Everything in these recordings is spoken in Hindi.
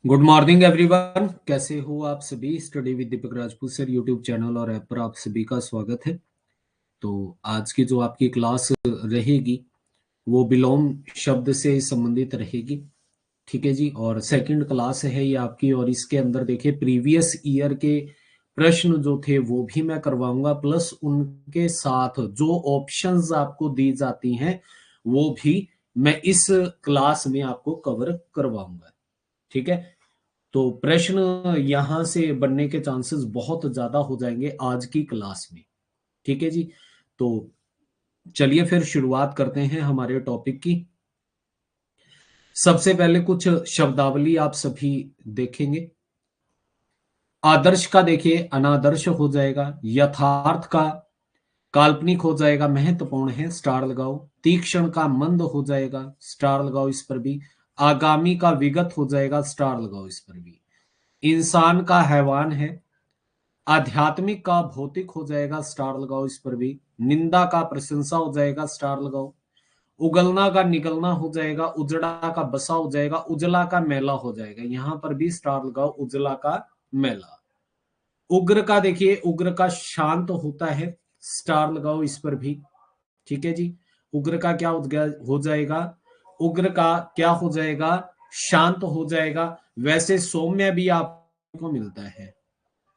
Good morning everyone. कैसे हो आप सभी। Study with Deepak Rajput sir YouTube channel और ऐप पर आप सभी का स्वागत है। तो आज की जो आपकी क्लास रहेगी वो विलोम शब्द से संबंधित रहेगी। ठीक है जी। और सेकंड क्लास है ये आपकी, और इसके अंदर देखिए प्रीवियस ईयर के प्रश्न जो थे वो भी मैं करवाऊंगा, प्लस उनके साथ जो ऑप्शंस आपको दी जाती हैं वो भी मैं इस क्लास में आपको कवर करवाऊंगा। ठीक है। तो प्रश्न यहां से बनने के चांसेस बहुत ज्यादा हो जाएंगे आज की क्लास में। ठीक है जी। तो चलिए फिर शुरुआत करते हैं हमारे टॉपिक की। सबसे पहले कुछ शब्दावली आप सभी देखेंगे। आदर्श का देखिए अनादर्श हो जाएगा, यथार्थ का काल्पनिक हो जाएगा, महत्वपूर्ण है स्टार लगाओ। तीक्ष्ण का मंद हो जाएगा, स्टार लगाओ इस पर भी। आगामी का विगत हो जाएगा, स्टार लगाओ इस पर भी। इंसान का हैवान है। आध्यात्मिक का भौतिक हो जाएगा, स्टार लगाओ इस पर भी। निंदा का प्रशंसा हो जाएगा, स्टार लगाओ। उगलना का निगलना हो जाएगा, उजड़ा का बसा हो जाएगा, उजला का मेला हो जाएगा, यहां पर भी स्टार लगाओ, उजला का मेला। उग्र का देखिए उग्र का शांत होता है, स्टार लगाओ इस पर भी। ठीक है जी। उग्र का क्या हो जाएगा, उग्र का क्या हो जाएगा, शांत हो जाएगा। वैसे सौम्य भी आपको मिलता है।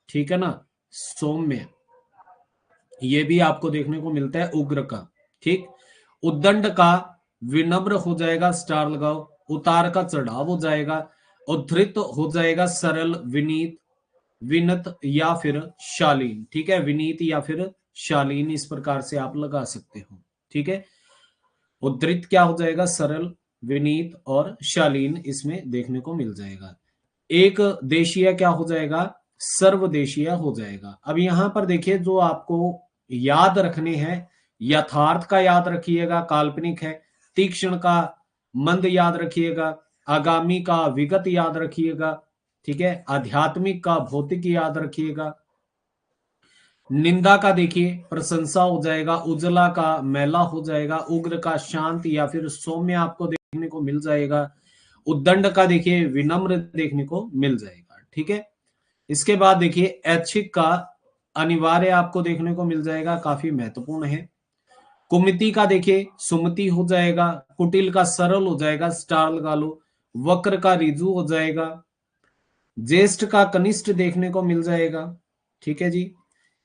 ठीक है ना। सौम्य ये भी आपको देखने को मिलता है उग्र का। ठीक। उद्दंड का विनम्र हो जाएगा, स्टार लगाओ। उतार का चढ़ाव हो जाएगा। उद्धृत हो जाएगा, सरल, विनीत, विनत या फिर शालीन। ठीक है। विनीत या फिर शालीन इस प्रकार से आप लगा सकते हो। ठीक है। उद्धृत क्या हो जाएगा, सरल, विनीत और शालीन इसमें देखने को मिल जाएगा। एक देशीय क्या हो जाएगा, सर्वदेशीय हो जाएगा। अब यहां पर देखिए जो आपको याद रखने हैं, यथार्थ का याद रखिएगा, काल्पनिक है। तीक्ष्ण का मंद याद रखिएगा। आगामी का विगत याद रखिएगा। ठीक है। आध्यात्मिक का भौतिक याद रखिएगा। निंदा का देखिए प्रशंसा हो जाएगा, उजला का मैला हो जाएगा, उग्र का शांत या फिर सौम्य आपको देखने को मिल जाएगा। उद्दंड का देखिए विनम्र देखने को मिल जाएगा। ठीक है। इसके बाद देखिए ऐच्छिक का अनिवार्य आपको देखने को मिल जाएगा, काफी महत्वपूर्ण है। कुमिति का देखिए सुमति हो जाएगा। कुटिल का सरल हो जाएगा, स्टार लगा लो। वक्र का रिजु हो जाएगा। ज्येष्ठ का कनिष्ठ देखने को मिल जाएगा। ठीक है जी।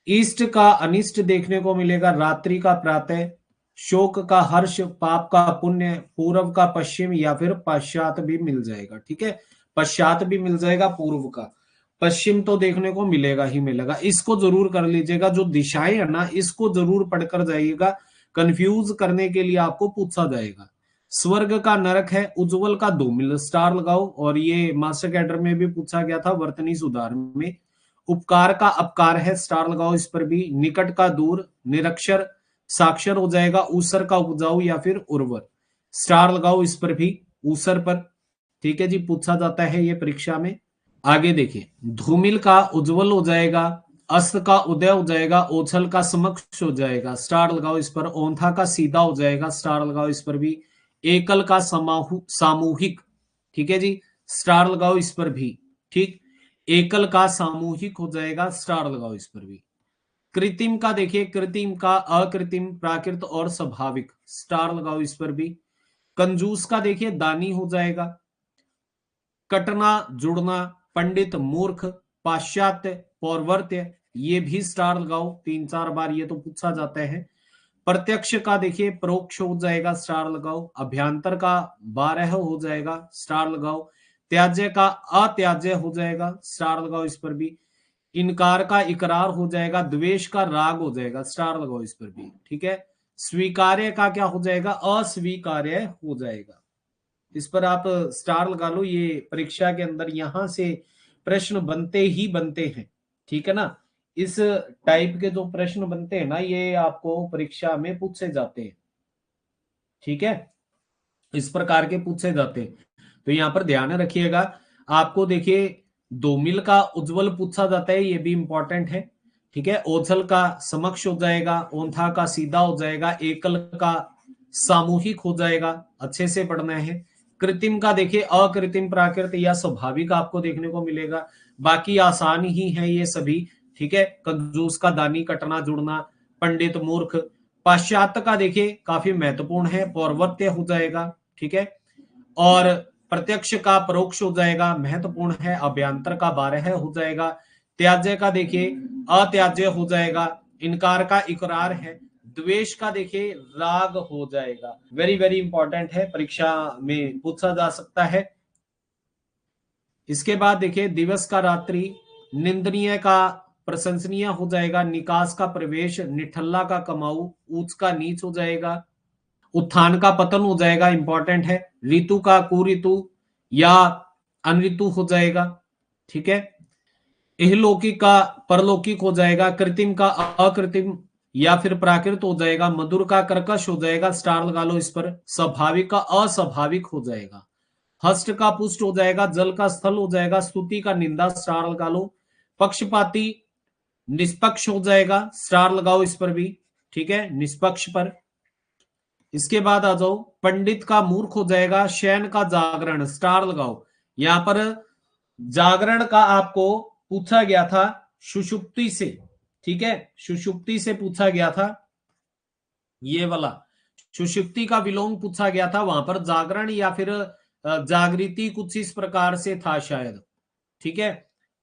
इष्ट का अनिष्ट देखने को मिलेगा, रात्रि का प्रातः। शोक का हर्ष, पाप का पुण्य, पूर्व का पश्चिम या फिर पश्चात भी मिल जाएगा। ठीक है। पश्चात भी मिल जाएगा, पूर्व का। पश्चिम तो देखने को मिलेगा ही मिलेगा। इसको जरूर कर लीजिएगा, जो दिशाएं है ना इसको जरूर पढ़कर जाइएगा, कंफ्यूज करने के लिए आपको पूछा जाएगा। स्वर्ग का नरक है, उज्जवल का धूमिल, स्टार लगाओ। और ये मास्टर कैडर में भी पूछा गया था, वर्तनी सुधार में। उपकार का अपकार है, स्टार लगाओ इस पर भी। निकट का दूर, निरक्षर साक्षर हो जाएगा। ऊसर का उपजाऊ या फिर उर्वर, स्टार लगाओ इस पर भी, ऊसर पर। ठीक है जी। पूछा जाता है ये परीक्षा में। आगे देखिए धूमिल का उज्जवल हो जाएगा। अस्त का उदय हो जाएगा। ओछल का समक्ष हो जाएगा, स्टार लगाओ इस पर। ओंथा का सीधा हो जाएगा, स्टार लगाओ इस पर भी। एकल का सामूहिक। ठीक है जी। स्टार लगाओ इस पर भी। ठीक। एकल का सामूहिक हो जाएगा, स्टार लगाओ इस पर भी। कृत्रिम का देखिए कृत्रिम का अकृत्रिम, प्राकृत और स्वाभाविक, स्टार लगाओ इस पर भी। कंजूस का देखिए दानी हो जाएगा। कटना, जुड़ना, पंडित, मूर्ख, पाश्चात्य, पौर्वर्त्य, ये भी स्टार लगाओ, 3-4 बार ये तो पूछा जाता है। प्रत्यक्ष का देखिए परोक्ष हो जाएगा, स्टार लगाओ। अभ्यंतर का 12 हो जाएगा, स्टार लगाओ। त्याज्य का अत्याज्य हो जाएगा, स्टार लगाओ इस पर भी। इनकार का इकरार हो जाएगा। द्वेष का राग हो जाएगा, स्टार लगाओ इस पर भी। ठीक है। स्वीकार्य का क्या हो जाएगा, अस्वीकार्य हो जाएगा। इस पर आप स्टार लगा लो, ये परीक्षा के अंदर यहां से प्रश्न बनते ही बनते हैं। ठीक है ना। इस टाइप के जो प्रश्न बनते हैं ना ये आपको परीक्षा में पूछे जाते हैं। ठीक है। इस प्रकार के पूछे जाते हैं, तो यहां पर ध्यान रखिएगा। आपको देखिए दोमिल का उज्जवल पूछा जाता है, ये भी इंपॉर्टेंट है। ठीक है। ओझल का समक्ष हो जाएगा। ओंथा का सीधा हो जाएगा। एकल का सामूहिक हो जाएगा, अच्छे से पढ़ना है। कृत्रिम का देखिए अकृत्रिम, प्राकृत या स्वाभाविक आपको देखने को मिलेगा। बाकी आसान ही है ये सभी, ठीक है। कंजूस का दानी, कटना जुड़ना, पंडित मूर्ख। पाश्चात्य का देखिए काफी महत्वपूर्ण है, पौर्वत्य हो जाएगा, ठीक है। और प्रत्यक्ष का परोक्ष हो जाएगा, महत्वपूर्ण है। अभ्यंतर का बारह हो जाएगा। त्याज्य का देखिए अत्याज्य हो जाएगा। इनकार का इकरार है। द्वेष का देखिए राग हो जाएगा। वेरी वेरी इंपॉर्टेंट है, परीक्षा में पूछा जा सकता है। इसके बाद देखिए दिवस का रात्रि, निंदनीय का प्रशंसनीय हो जाएगा। निकास का प्रवेश, निठल्ला का कमाऊ, ऊंच का नीच हो जाएगा। उत्थान का पतन हो जाएगा, इंपॉर्टेंट है। ऋतु का कुऋतु या अनऋतु हो जाएगा, ठीक है। इहलौकिक का परलौकिक हो जाएगा। कृत्रिम का अकृत्रिम या फिर प्राकृत हो जाएगा। मधुर का कर्कश हो जाएगा, स्टार लगा लो इस पर। स्वाभाविक का अस्वाभाविक हो जाएगा। हस्त का पुष्ट हो जाएगा। जल का स्थल हो जाएगा। स्तुति का निंदा, स्टार लगा लो। पक्षपाती निष्पक्ष हो जाएगा, स्टार लगाओ इस पर भी, ठीक है, निष्पक्ष पर। इसके बाद आ जाओ, पंडित का मूर्ख हो जाएगा। शयन का जागरण, स्टार लगाओ। यहां पर जागरण का आपको पूछा गया था सुषुप्ति से, ठीक है, सुषुप्ति से पूछा गया था। ये वाला सुषुप्ति का विलोम पूछा गया था, वहां पर जागरण या फिर जागृति कुछ इस प्रकार से था शायद, ठीक है।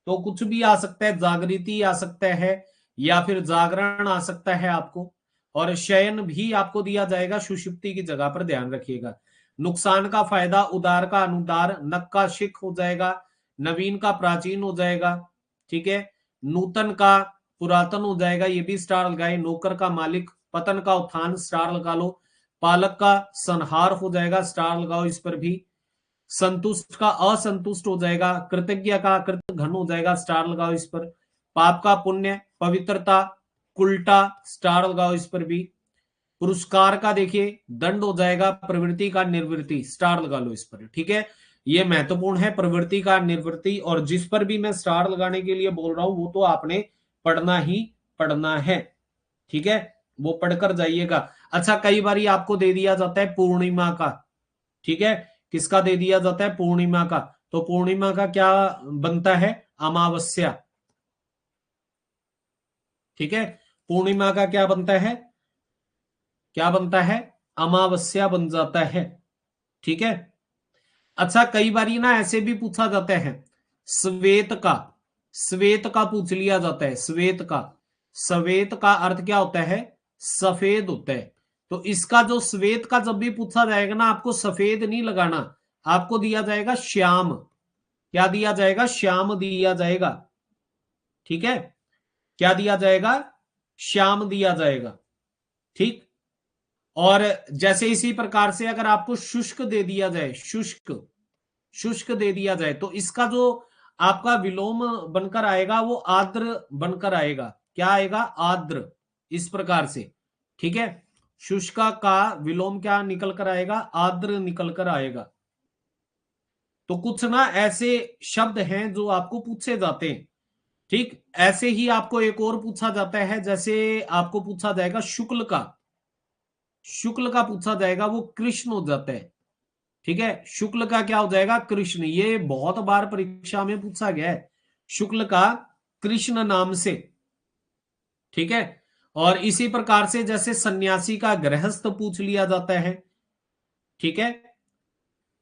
तो कुछ भी आ सकता है, जागृति आ सकता है या फिर जागरण आ सकता है आपको। और शयन भी आपको दिया जाएगा सुषुप्ति की जगह पर, ध्यान रखिएगा। नुकसान का फायदा, उदार का अनुदार, नक का शिख हो जाएगा। नवीन का प्राचीन हो जाएगा, ठीक है। नूतन का पुरातन हो जाएगा, ये भी स्टार लगाए। नौकर का मालिक, पतन का उत्थान, स्टार लगा लो। पालक का संहार हो जाएगा, स्टार लगाओ इस पर भी। संतुष्ट का असंतुष्ट हो जाएगा। कृतज्ञ का कृत घन हो जाएगा, स्टार लगाओ इस पर। पाप का पुण्य, पवित्रता, उल्टा, स्टार लगाओ इस पर भी। पुरस्कार का देखिए दंड हो जाएगा। प्रवृत्ति का निर्वृत्ति, स्टार लगा लो इस पर, ठीक है। ये महत्वपूर्ण है, प्रवृत्ति का निर्वृत्ति। और जिस पर भी मैं स्टार लगाने के लिए बोल रहा हूं वो तो आपने पढ़ना ही पढ़ना है, ठीक है, वो पढ़कर जाइएगा। अच्छा, कई बार आपको दे दिया जाता है पूर्णिमा का, ठीक है। किसका दे दिया जाता है? पूर्णिमा का। तो पूर्णिमा का क्या बनता है? अमावस्या, ठीक है। पूर्णिमा का क्या बनता है? क्या बनता है? अमावस्या बन जाता है, ठीक है। अच्छा, कई बार ना ऐसे भी पूछा जाता है, श्वेत का, श्वेत का पूछ लिया जाता है। श्वेत का, श्वेत का अर्थ क्या होता है? सफेद होता है। तो इसका जो श्वेत का जब भी पूछा जाएगा ना, आपको सफेद नहीं लगाना, आपको दिया जाएगा श्याम। क्या दिया जाएगा? श्याम दिया जाएगा, ठीक है। क्या दिया जाएगा? श्याम दिया जाएगा, ठीक। और जैसे इसी प्रकार से अगर आपको शुष्क दे दिया जाए, शुष्क, शुष्क दे दिया जाए, तो इसका जो आपका विलोम बनकर आएगा वो आर्द्र बनकर आएगा। क्या आएगा? आर्द्र, इस प्रकार से, ठीक है। शुष्क का विलोम क्या निकल कर आएगा? आर्द्र निकल कर आएगा। तो कुछ ना ऐसे शब्द हैं जो आपको पूछे जाते हैं, ठीक। ऐसे ही आपको एक और पूछा जाता है, जैसे आपको पूछा जाएगा शुक्ल का, शुक्ल का पूछा जाएगा, वो कृष्ण हो जाता है, ठीक है। शुक्ल का क्या हो जाएगा? कृष्ण। ये बहुत बार परीक्षा में पूछा गया है, शुक्ल का कृष्ण नाम से, ठीक है। और इसी प्रकार से जैसे सन्यासी का गृहस्थ पूछ लिया जाता है, ठीक है।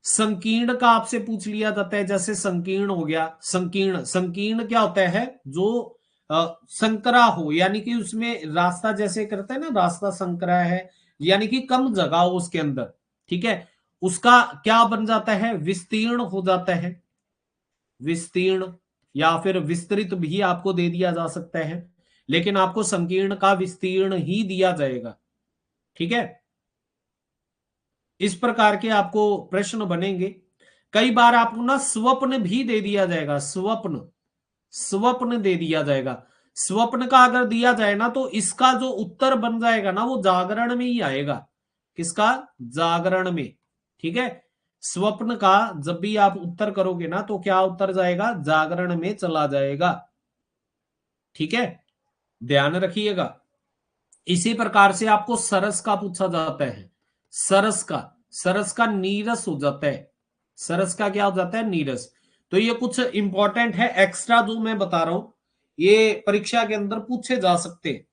संकीर्ण का आपसे पूछ लिया जाता है, जैसे संकीर्ण हो गया। संकीर्ण, संकीर्ण क्या होता है? जो संकरा हो, यानी कि उसमें रास्ता, जैसे करते हैं ना, रास्ता संकरा है, यानी कि कम जगह हो उसके अंदर, ठीक है। उसका क्या बन जाता है? विस्तीर्ण हो जाता है, विस्तीर्ण, या फिर विस्तृत भी आपको दे दिया जा सकता है, लेकिन आपको संकीर्ण का विस्तीर्ण ही दिया जाएगा, ठीक है। इस प्रकार के आपको प्रश्न बनेंगे। कई बार आपको ना स्वप्न भी दे दिया जाएगा, स्वप्न, स्वप्न दे दिया जाएगा। स्वप्न का अगर दिया जाए ना, तो इसका जो उत्तर बन जाएगा ना, वो जागरण में ही आएगा। किसका? जागरण में, ठीक है। स्वप्न का जब भी आप उत्तर करोगे ना, तो क्या उत्तर जाएगा? जागरण में चला जाएगा, ठीक है, ध्यान रखिएगा। इसी प्रकार से आपको सरस का पूछा जाता है। सरस का, सरस का नीरस हो जाता है, सरस का क्या हो जाता है? नीरस। तो ये कुछ इंपॉर्टेंट है एक्स्ट्रा जो मैं बता रहा हूं, ये परीक्षा के अंदर पूछे जा सकते हैं।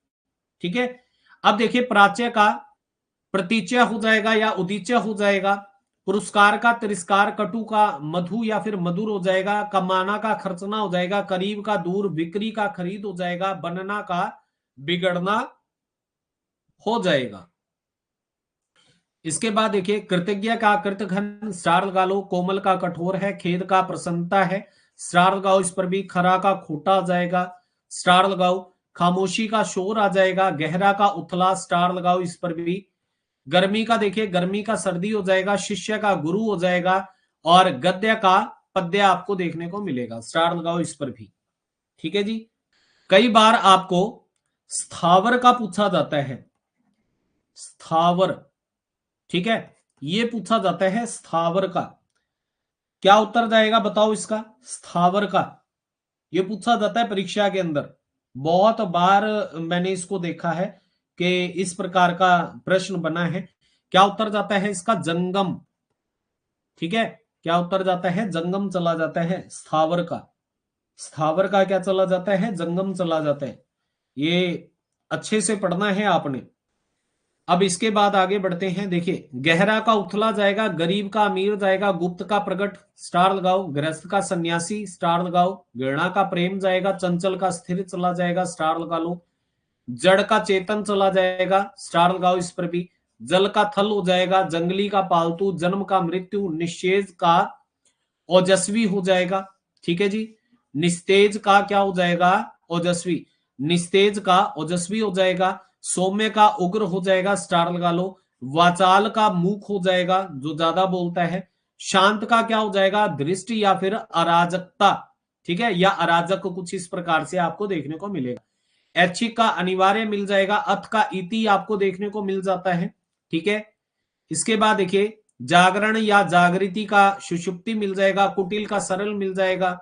ठीक है। अब देखिए, प्राच्य का प्रतीच्य हो जाएगा या उदीच्य हो जाएगा, पुरस्कार का तिरस्कार, कटु का मधु या फिर मधुर हो जाएगा, कमाना का खर्चना हो जाएगा, करीब का दूर, बिक्री का खरीद हो जाएगा, बनना का बिगड़ना हो जाएगा। इसके बाद देखिए, कृतज्ञ का कृतघ्न स्टार लगा लो, कोमल का कठोर है, खेद का प्रसन्नता है स्टार लगाओ इस पर भी, खरा का खोटा आ जाएगा स्टार लगाओ, खामोशी का शोर आ जाएगा, गहरा का उथला स्टार लगाओ इस पर भी, गर्मी का देखिए, गर्मी का सर्दी हो जाएगा, शिष्य का गुरु हो जाएगा, और गद्य का पद्य आपको देखने को मिलेगा, स्टार लगाओ इस पर भी। ठीक है जी। कई बार आपको स्थावर का पूछा जाता है, स्थावर। ठीक है, ये पूछा जाता है स्थावर का। क्या उत्तर जाएगा बताओ इसका? स्थावर का ये पूछा जाता है परीक्षा के अंदर। बहुत बार मैंने इसको देखा है कि इस प्रकार का प्रश्न बना है। क्या उत्तर जाता है इसका? जंगम। ठीक है, क्या उत्तर जाता है? जंगम चला जाता है स्थावर का। स्थावर का क्या चला जाता है? जंगम चला जाता है। ये अच्छे से पढ़ना है आपने। अब इसके बाद आगे बढ़ते हैं। देखिए, गहरा का उथला जाएगा, गरीब का अमीर जाएगा, गुप्त का प्रकट स्टार लगाओ, गृहस्थ का सन्यासी स्टार लगाओ, गिरणा का प्रेम जाएगा, चंचल का स्थिर चला जाएगा स्टार लगा लो, जड़ का चेतन चला जाएगा स्टार लगाओ इस पर भी, जल का थल हो जाएगा, जंगली का पालतू, जन्म का मृत्यु, निश्चेज का ओजस्वी हो जाएगा। ठीक है जी। निस्तेज का क्या हो जाएगा? ओजस्वी। निस्तेज का ओजस्वी हो जाएगा, सौम्य का उग्र हो जाएगा स्टार लगा लो, वाचाल का मूक हो जाएगा जो ज्यादा बोलता है, शांत का क्या हो जाएगा? दृष्टि या फिर अराजकता। ठीक है, या अराजक कुछ इस प्रकार से आपको देखने को मिलेगा। ऐच्छिक का अनिवार्य मिल जाएगा, अथ का इति आपको देखने को मिल जाता है। ठीक है। इसके बाद देखिए, जागरण या जागृति का सुषुप्ति मिल जाएगा, कुटिल का सरल मिल जाएगा,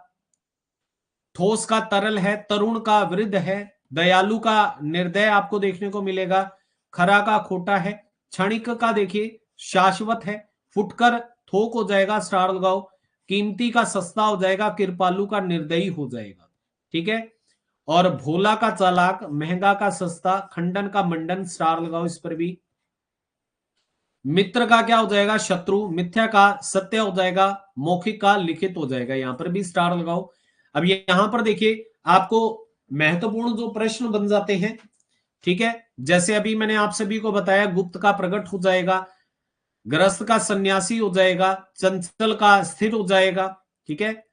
ठोस का तरल है, तरुण का वृद्ध है, दयालु का निर्दय आपको देखने को मिलेगा, खरा का खोटा है, क्षणिक का देखिए शाश्वत है, फुटकर थोक हो जाएगा स्टार लगाओ, कीमती का सस्ता हो जाएगा, कृपालु का निर्दयी हो जाएगा। ठीक है। और भोला का चालाक, महंगा का सस्ता, खंडन का मंडन स्टार लगाओ इस पर भी। मित्र का क्या हो जाएगा? शत्रु, मिथ्या का सत्य हो जाएगा, मौखिक का लिखित हो जाएगा, यहां पर भी स्टार लगाओ। अब यहां पर देखिए, आपको महत्वपूर्ण जो प्रश्न बन जाते हैं। ठीक है, जैसे अभी मैंने आप सभी को बताया, गुप्त का प्रकट हो जाएगा, ग्रस्त का सन्यासी हो जाएगा, चंचल का स्थिर हो जाएगा। ठीक है,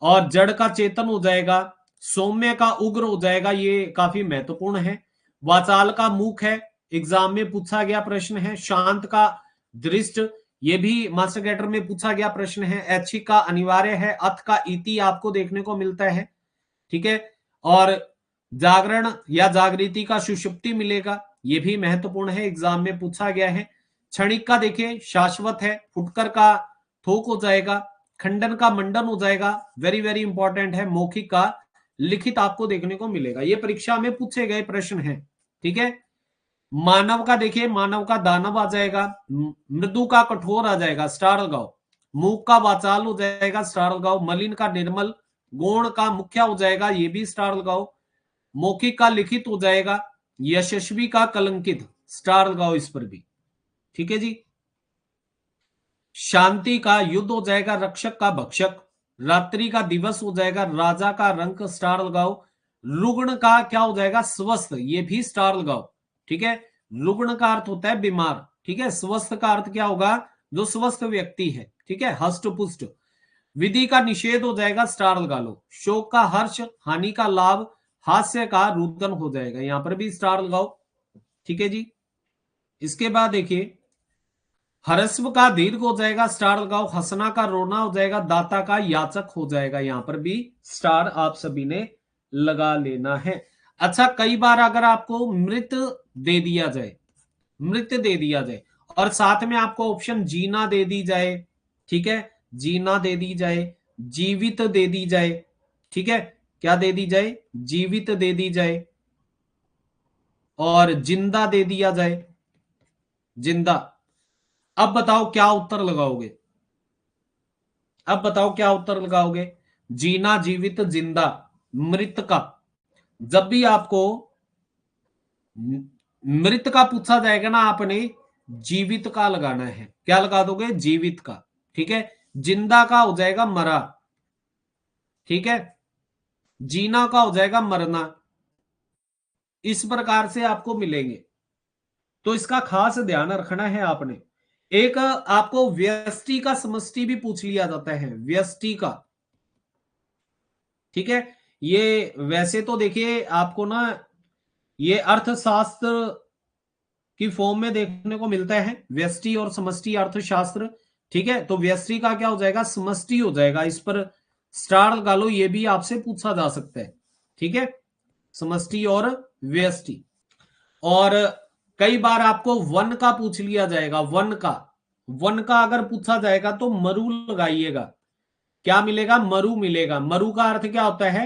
और जड़ का चेतन हो जाएगा, सौम्य का उग्र हो जाएगा, ये काफी महत्वपूर्ण है। वाचाल का मूक है, एग्जाम में पूछा गया प्रश्न है। शांत का दृष्ट, ये भी मास्टर कैडर में पूछा गया प्रश्न है। ऐच्छिक का अनिवार्य है, अथ का इति आपको देखने को मिलता है। ठीक है, और जागरण या जागृति का सुषुप्ति मिलेगा, ये भी महत्वपूर्ण है, एग्जाम में पूछा गया है। क्षणिक का देखिए शाश्वत है, फुटकर का थोक हो जाएगा, खंडन का मंडन हो जाएगा, वेरी वेरी इंपॉर्टेंट है, मौखिक का लिखित आपको देखने को मिलेगा। ये परीक्षा में पूछे गए प्रश्न है। ठीक है। मानव का देखिए, मानव का दानव आ जाएगा, मृदु का कठोर आ जाएगा स्टार लगाओ, मूक का वाचाल हो जाएगा स्टार लगाओ, मलिन का निर्मल, गौण का मुख्य हो जाएगा, ये भी स्टार लगाओ, मौखिक का लिखित हो जाएगा, यशस्वी का कलंकित स्टार लगाओ इस पर भी। ठीक है जी। शांति का युद्ध हो जाएगा, रक्षक का भक्षक, रात्रि का दिवस हो जाएगा, राजा का रंक स्टार लगाओ, रुग्ण का क्या हो जाएगा? स्वस्थ, ये भी स्टार लगाओ। ठीक है, रुग्ण का अर्थ होता है बीमार। ठीक है, स्वस्थ का अर्थ क्या होगा? जो स्वस्थ व्यक्ति है। ठीक है, हष्ट पुष्ट। विधि का निषेध हो जाएगा, स्टार लगा लो, शोक का हर्ष, हानि का लाभ, हास्य का रुदन हो जाएगा, यहां पर भी स्टार लगाओ। ठीक है जी। इसके बाद देखिए, हरस्व का दीर्घ हो जाएगा, स्टार लगाओ, हंसना का रोना हो जाएगा, दाता का याचक हो जाएगा, यहां पर भी स्टार आप सभी ने लगा लेना है। अच्छा, कई बार अगर आपको मृत दे दिया जाए, मृत दे दिया जाए और साथ में आपको ऑप्शन जीना दे दी जाए, ठीक है, जीना दे दी जाए, जीवित दे दी जाए, ठीक है, क्या दे दी जाए? जीवित दे दी जाए, और जिंदा दे दिया जाए, जिंदा। अब बताओ क्या उत्तर लगाओगे? अब बताओ क्या उत्तर लगाओगे? जीना, जीवित, जिंदा, मृत का। जब भी आपको मृत का पूछा जाएगा ना, आपने जीवित का लगाना है। क्या लगा दोगे? जीवित का। ठीक है। जिंदा का हो जाएगा मरा। ठीक है। जीना का हो जाएगा मरना। इस प्रकार से आपको मिलेंगे, तो इसका खास ध्यान रखना है आपने। एक आपको व्यष्टि का समष्टि भी पूछ लिया जाता है, व्यष्टि का। ठीक है। ये वैसे तो देखिए आपको ना, ये अर्थशास्त्र की फॉर्म में देखने को मिलता है, व्यष्टि और समष्टि अर्थशास्त्र। ठीक है। तो व्यष्टि का क्या हो जाएगा? समष्टि हो जाएगा। इस पर स्टार लगा लो, ये भी आपसे पूछा जा सकता है। ठीक है। समष्टि और व्यष्टि। और कई बार आपको वन का पूछ लिया जाएगा, वन का। वन का अगर पूछा जाएगा तो मरु लगाइएगा। क्या मिलेगा? मरु मिलेगा। मरु का अर्थ क्या होता है?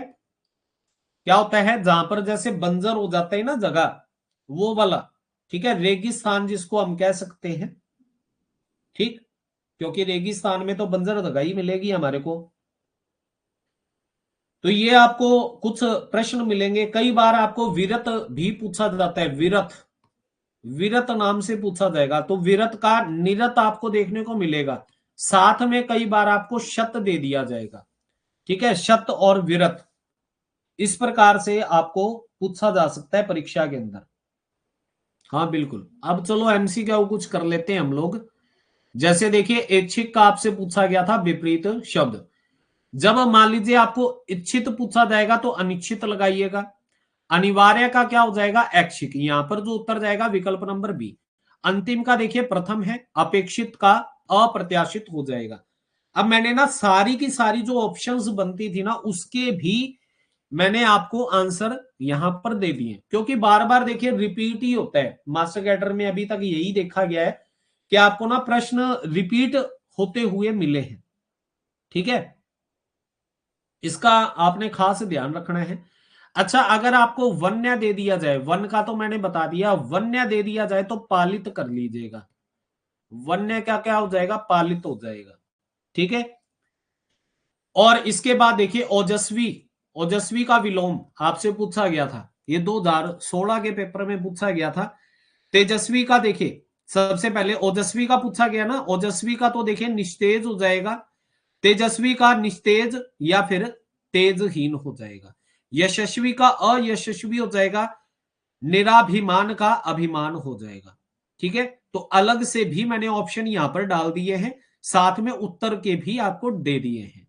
क्या होता है? जहां पर जैसे बंजर हो जाता है ना जगह, वो वाला। ठीक है। रेगिस्तान जिसको हम कह सकते हैं। ठीक। क्योंकि रेगिस्तान में तो बंजर जगह ही मिलेगी हमारे को। तो ये आपको कुछ प्रश्न मिलेंगे। कई बार आपको विरत भी पूछा जाता है, विरत। विरत नाम से पूछा जाएगा, तो विरत का निरत आपको देखने को मिलेगा। साथ में कई बार आपको शत दे दिया जाएगा। ठीक है। शत और विरत, इस प्रकार से आपको पूछा जा सकता है परीक्षा के अंदर। हाँ बिल्कुल। अब चलो एमसीक्यू कुछ कर लेते हैं हम लोग। जैसे देखिए, ऐच्छिक का आपसे पूछा गया था विपरीत शब्द। जब मान लीजिए आपको इच्छित पूछा जाएगा तो अनिश्चित लगाइएगा। अनिवार्य का क्या हो जाएगा? ऐच्छिक। यहां पर जो उत्तर जाएगा विकल्प नंबर बी। अंतिम का देखिए प्रथम है, अपेक्षित का अप्रत्याशित हो जाएगा। अब मैंने ना सारी की सारी जो ऑप्शंस बनती थी ना, उसके भी मैंने आपको आंसर यहां पर दे दिए, क्योंकि बार बार देखिए रिपीट ही होता है। मास्टर कैडर में अभी तक यही देखा गया है कि आपको ना प्रश्न रिपीट होते हुए मिले हैं। ठीक है। इसका आपने खास ध्यान रखना है। अच्छा, अगर आपको वन्य दे दिया जाए, वन का तो मैंने बता दिया, वन्य दे दिया जाए तो पालित कर लीजिएगा। वन्य क्या क्या हो जाएगा? पालित हो जाएगा। ठीक है। और इसके बाद देखिए ओजस्वी। ओजस्वी का विलोम आपसे पूछा गया था, ये 2016 के पेपर में पूछा गया था। तेजस्वी का देखिए, सबसे पहले ओजस्वी का पूछा गया ना। ओजस्वी का तो देखिए निस्तेज हो जाएगा। तेजस्वी का निस्तेज या फिर तेजहीन हो जाएगा। यशस्वी का अयशस्वी हो जाएगा। निराभिमान का अभिमान हो जाएगा। ठीक है। तो अलग से भी मैंने ऑप्शन यहां पर डाल दिए हैं, साथ में उत्तर के भी आपको दे दिए हैं।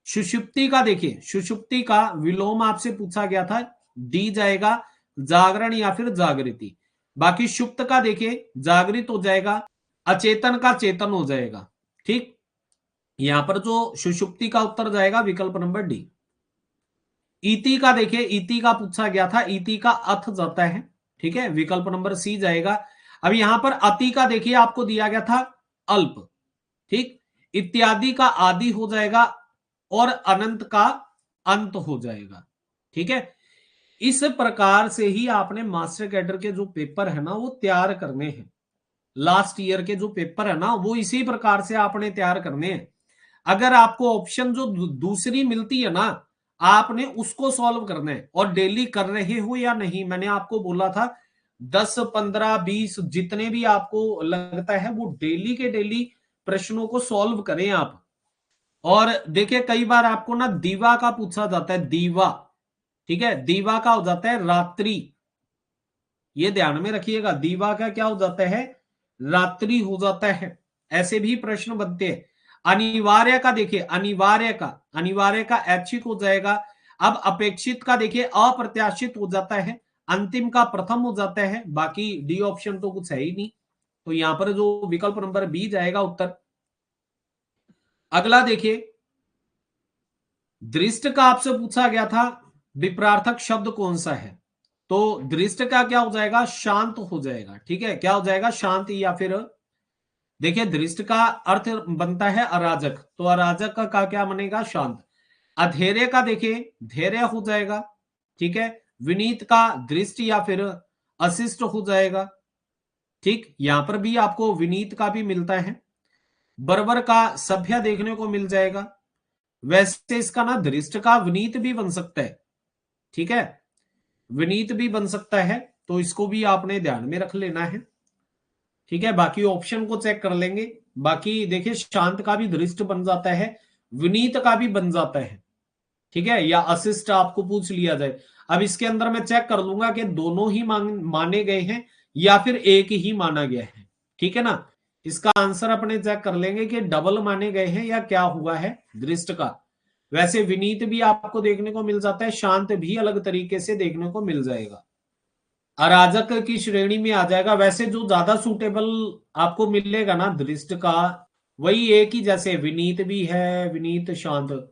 सुषुप्ति का देखिए, सुषुप्ति का विलोम आपसे पूछा गया था, डी जाएगा जागरण या फिर जागृति। बाकी सुप्त का देखिए जागृत हो जाएगा, अचेतन का चेतन हो जाएगा। ठीक। यहां पर जो सुषुप्ति का उत्तर जाएगा विकल्प नंबर डी। इति का देखिए, इति का पूछा गया था, इति का अथ जाता है। ठीक है। विकल्प नंबर सी जाएगा। अब यहां पर अति का देखिए आपको दिया गया था अल्प। ठीक। इत्यादि का आदि हो जाएगा और अनंत का अंत हो जाएगा। ठीक है। इस प्रकार से ही आपने मास्टर कैडर के जो पेपर है ना वो तैयार करने हैं। लास्ट ईयर के जो पेपर है ना वो इसी प्रकार से आपने तैयार करने हैं। अगर आपको ऑप्शन जो दूसरी मिलती है ना, आपने उसको सॉल्व करना है। और डेली कर रहे हो या नहीं, मैंने आपको बोला था 10 15 20 जितने भी आपको लगता है वो डेली के डेली प्रश्नों को सॉल्व करें आप। और देखिए कई बार आपको ना दीवा का पूछा जाता है, दीवा। ठीक है। दीवा का हो जाता है रात्रि। ये ध्यान में रखिएगा, दीवा का क्या हो जाता है? रात्रि हो जाता है। ऐसे भी प्रश्न बनते हैं। अनिवार्य का देखिए, अनिवार्य का ऐच्छिक हो जाएगा। अब अपेक्षित का देखिए अप्रत्याशित हो जाता है। अंतिम का प्रथम हो जाता है। बाकी डी ऑप्शन तो कुछ है ही नहीं, तो यहां पर जो विकल्प नंबर बी जाएगा उत्तर। अगला देखिए, दृष्ट का आपसे पूछा गया था विपरार्थक शब्द कौन सा है, तो दृष्ट का क्या हो जाएगा? शांत हो जाएगा। ठीक है। क्या हो जाएगा? शांत। या फिर देखिए दृष्ट का अर्थ बनता है अराजक, तो अराजक का क्या बनेगा? शांत। अधैर्य का देखिए धैर्य हो जाएगा। ठीक है। विनीत का दृष्ट या फिर अशिष्ट हो जाएगा। ठीक। यहां पर भी आपको विनीत का भी मिलता है। बर्बर का सभ्य देखने को मिल जाएगा। वैसे इसका ना धृष्ट का विनीत भी बन सकता है, ठीक है, विनीत भी बन सकता है, तो इसको भी आपने ध्यान में रख लेना है, ठीक है। बाकी ऑप्शन को चेक कर लेंगे। बाकी देखिए शांत का भी धृष्ट बन जाता है, विनीत का भी बन जाता है, ठीक है, या अशिष्ट आपको पूछ लिया जाए। अब इसके अंदर मैं चेक कर लूंगा कि दोनों ही माने गए हैं या फिर एक ही माना गया है, ठीक है ना। इसका आंसर अपने चेक कर लेंगे कि डबल माने गए हैं या क्या हुआ है दृष्ट का। वैसे विनीत भी आपको देखने को मिल जाता है, शांत भी अलग तरीके से देखने को मिल जाएगा, अराजक की श्रेणी में आ जाएगा। वैसे जो ज्यादा सूटेबल आपको मिलेगा ना दृष्ट का, वही एक ही, जैसे विनीत भी है, विनीत शांत।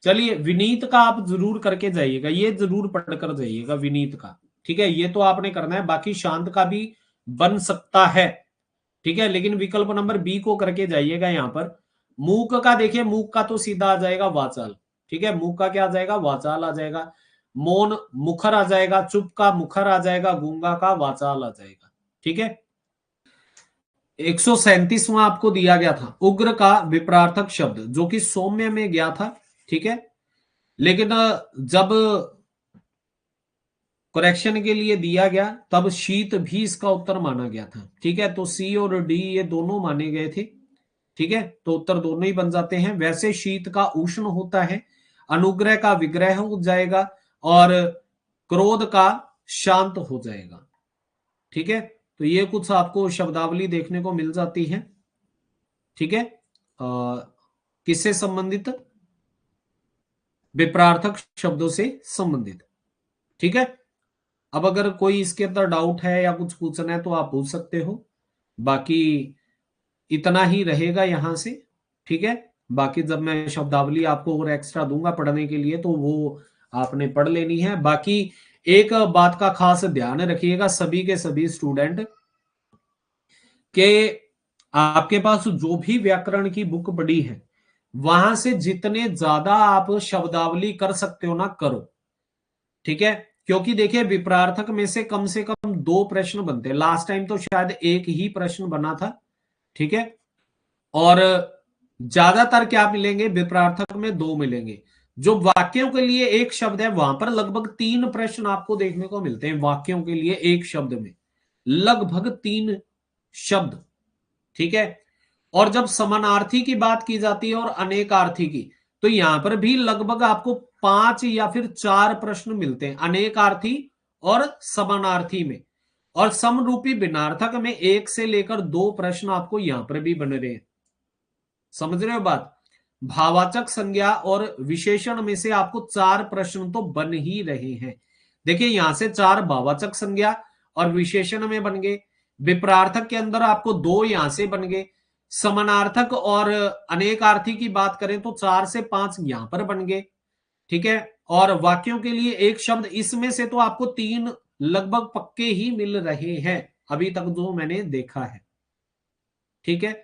चलिए विनीत का आप जरूर करके जाइएगा, ये जरूर पढ़कर जाइएगा विनीत का, ठीक है, ये तो आपने करना है। बाकी शांत का भी बन सकता है, ठीक है, लेकिन विकल्प नंबर बी को करके जाइएगा। यहां पर मूक का देखिए, मूक का तो सीधा आ जाएगा वाचाल, ठीक है, मूक का क्या आ जाएगा, वाचाल आ जाएगा। मौन मुखर आ जाएगा, चुप का मुखर आ जाएगा, गूंगा का वाचाल आ जाएगा, ठीक है। 137वां आपको दिया गया था उग्र का विपरार्थक शब्द, जो कि सौम्य में गया था, ठीक है, लेकिन जब करेक्शन के लिए दिया गया तब शीत भी इसका उत्तर माना गया था, ठीक है। तो सी और डी ये दोनों माने गए थे, ठीक है, तो उत्तर दोनों ही बन जाते हैं। वैसे शीत का उष्ण होता है, अनुग्रह का विग्रह हो जाएगा, और क्रोध का शांत हो जाएगा, ठीक है। तो ये कुछ आपको शब्दावली देखने को मिल जाती है, ठीक है, किससे संबंधित, विपरार्थक शब्दों से संबंधित, ठीक है। अब अगर कोई इसके अंदर डाउट है या कुछ पूछना है तो आप पूछ सकते हो, बाकी इतना ही रहेगा यहां से, ठीक है। बाकी जब मैं शब्दावली आपको और एक्स्ट्रा दूंगा पढ़ने के लिए तो वो आपने पढ़ लेनी है। बाकी एक बात का खास ध्यान रखिएगा सभी के सभी स्टूडेंट, के आपके पास जो भी व्याकरण की बुक पड़ी है वहां से जितने ज्यादा आप शब्दावली कर सकते हो ना करो, ठीक है। क्योंकि देखिए विपरार्थक में से कम दो प्रश्न बनते हैं, लास्ट टाइम तो शायद एक ही प्रश्न बना था, ठीक है, और ज्यादातर क्या मिलेंगे विपरार्थक में दो मिलेंगे। जो वाक्यों के लिए एक शब्द है वहां पर लगभग तीन प्रश्न आपको देखने को मिलते हैं, वाक्यों के लिए एक शब्द में लगभग तीन शब्द, ठीक है। और जब समानार्थी की बात की जाती है और अनेकार्थी की, तो यहां पर भी लगभग आपको पांच या फिर चार प्रश्न मिलते हैं अनेकार्थी और समानार्थी में। और समरूपी भिन्नार्थक में एक से लेकर दो प्रश्न आपको यहां पर भी बन रहे हैं, समझ रहे हो बात। भावाचक संज्ञा और विशेषण में से आपको चार प्रश्न तो बन ही रहे हैं। देखिए यहां से चार भावाचक संज्ञा और विशेषण में बन गए, विपरार्थक के अंदर आपको दो यहां से बन गए, समानार्थक और अनेकार्थी की बात करें तो चार से पांच यहां पर बन गए, ठीक है। और वाक्यों के लिए एक शब्द, इसमें से तो आपको तीन लगभग पक्के ही मिल रहे हैं अभी तक जो मैंने देखा है, ठीक है।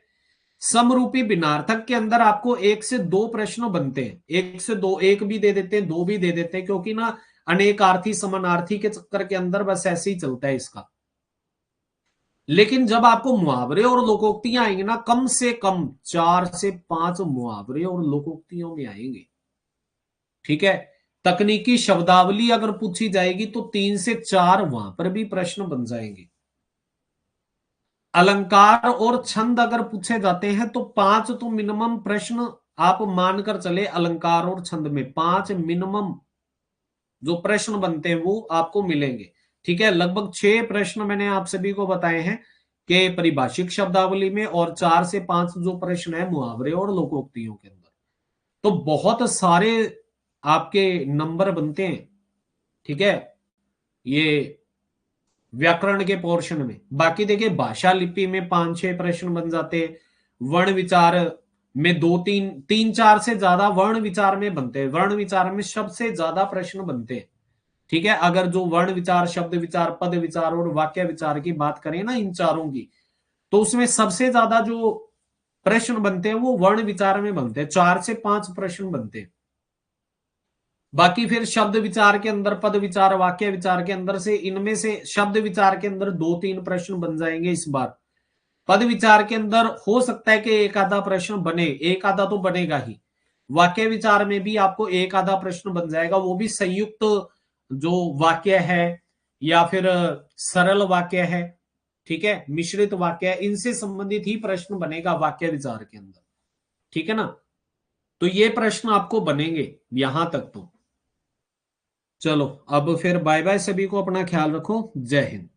समरूपी भिन्नार्थक के अंदर आपको एक से दो प्रश्न बनते हैं, एक से दो, एक भी दे देते हैं, दो भी दे देते हैं, क्योंकि ना अनेकार्थी समानार्थी के चक्कर के अंदर बस ऐसे ही चलता है इसका। लेकिन जब आपको मुहावरे और लोकोक्तियां आएंगे ना, कम से कम चार से पांच मुहावरे और लोकोक्तियों में आएंगे, ठीक है। तकनीकी शब्दावली अगर पूछी जाएगी तो तीन से चार वहां पर भी प्रश्न बन जाएंगे। अलंकार और छंद अगर पूछे जाते हैं तो पांच तो मिनिमम प्रश्न आप मानकर चले, अलंकार और छंद में पांच मिनिमम जो प्रश्न बनते हैं वो आपको मिलेंगे, ठीक है। लगभग छह प्रश्न मैंने आप सभी को बताए हैं कि परिभाषिक शब्दावली में, और चार से पांच जो प्रश्न है मुहावरे और लोकोक्तियों के अंदर, तो बहुत सारे आपके नंबर बनते हैं, ठीक है, ये व्याकरण के पोर्शन में। बाकी देखिए भाषा लिपि में पांच छह प्रश्न बन जाते हैं, वर्ण विचार में दो तीन, तीन चार से ज्यादा वर्ण विचार में बनते हैं, वर्ण विचार में सबसे ज्यादा प्रश्न बनते हैं, ठीक है। अगर जो वर्ण विचार, शब्द विचार, पद विचार और वाक्य विचार की बात करें ना इन चारों की, तो उसमें सबसे ज्यादा जो प्रश्न बनते हैं वो वर्ण विचार में बनते हैं, चार से पांच प्रश्न बनते हैं। बाकी फिर शब्द विचार के अंदर, पद विचार, वाक्य विचार के अंदर से, इनमें से शब्द विचार के अंदर दो तीन प्रश्न बन जाएंगे इस बार, पद विचार के अंदर हो सकता है कि एक आधा प्रश्न बने, एक आधा तो बनेगा ही। वाक्य विचार में भी आपको एक आधा प्रश्न बन जाएगा, वो भी संयुक्त जो वाक्य है या फिर सरल वाक्य है, ठीक है, मिश्रित वाक्य है, इनसे संबंधित ही प्रश्न बनेगा वाक्य विचार के अंदर, ठीक है ना। तो ये प्रश्न आपको बनेंगे यहां तक तो। चलो अब फिर बाय बाय, सभी को अपना ख्याल रखो, जय हिंद।